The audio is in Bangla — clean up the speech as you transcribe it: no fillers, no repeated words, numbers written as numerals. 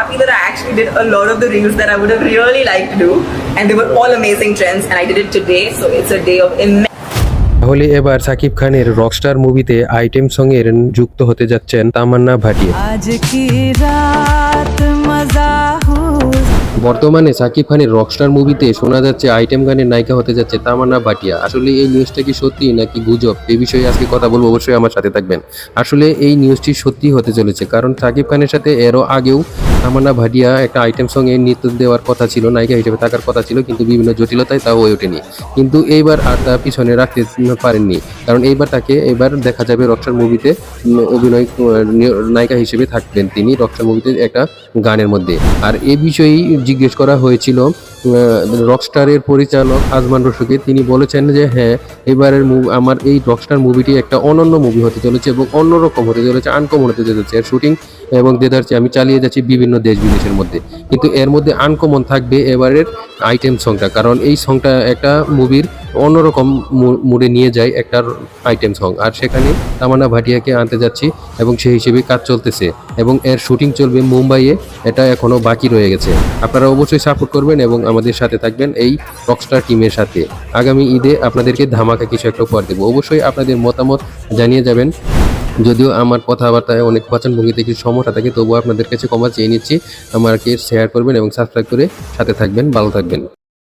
happy that I actually did a lot of the reels that I would have really liked to do, and they were all amazing trends, and I did it today, so it's a day of immense. তাহলে এবার সাকিব খানের রকস্টার মুভিতে আইটেম সঙ্গের যুক্ত হতে যাচ্ছেন তামান্না ভাটিয়া। আজ কি রাত মজা বর্তমানে সাকিব খানের রকস্টার মুভিতে শোনা যাচ্ছে আইটেম গানের নায়িকা হতে যাচ্ছে তামান্না ভাটিয়া। আসলে এই নিউজটা কি সত্যি নাকি গুজব, এই বিষয়ে আজকে কথা বলবো, অবশ্যই আমার সাথে থাকবেন। আসলে এই নিউজটি সত্যি হতে চলেছে, কারণ সাকিব খানের সাথে এরও আগেও তামান্না ভাটিয়া একটা আইটেম সঙ্গে নৃত্য দেওয়ার কথা ছিল, নায়িকা হিসেবে থাকার কথা ছিল, কিন্তু বিভিন্ন জটিলতায় তা হয়ে ওঠেনি। কিন্তু এইবার আর তা পিছনে রাখতে পারেননি, কারণ এইবার তাকে এবার দেখা যাবে রকস্টার মুভিতে অভিনয় নায়িকা হিসেবে থাকবেন তিনি রকস্টার মুভিতে একটা গানের মধ্যে। আর এই বিষয়েই জিজ্ঞেস করা হয়েছিল রকস্টারের পরিচালক আজমান রসুকে। তিনি বলেছেন যে হ্যাঁ, এবারের আমার এই রকস্টার মুভিটি একটা অনন্য মুভি হতে চলেছে এবং অন্যরকম হতে চলেছে, আনকমন হতে চলেছে। এর শুটিং এবং দেদারচি আমি চালিয়ে যাচ্ছি বিভিন্ন দেশ বিদেশের মধ্যে, কিন্তু এর মধ্যে আনকমন থাকবে এবারের আইটেম সংটা, কারণ এই সংটা একটা মুভির অন্যরকম মুডে নিয়ে যায় একটা আইটেম সং। আর সেখানে তামান্না ভাটিয়াকে আনতে যাচ্ছি এবং সেই হিসেবে কাজ চলতেছে এবং এর শুটিং চলবে মুম্বাইয়ে, এটা এখনও বাকি রয়ে গেছে। আপনারা অবশ্যই সাপোর্ট করবেন এবং আমাদের সাথে থাকবেন এই রকস্টার টিমের সাথে। আগামী ঈদে আপনাদেরকে ধামাকা কিছু একটা উপহার দেবো, অবশ্যই আপনাদের মতামত জানিয়ে যাবেন। যদিও আমার কথাবার্তায় অনেক বাচনভঙ্গিতে কিছু সমস্যা থাকে, তবুও আপনাদের কাছে ক্ষমা চেয়ে নিচ্ছি। আমাকে শেয়ার করবেন এবং সাবস্ক্রাইব করে সাথে থাকবেন। ভালো থাকবেন।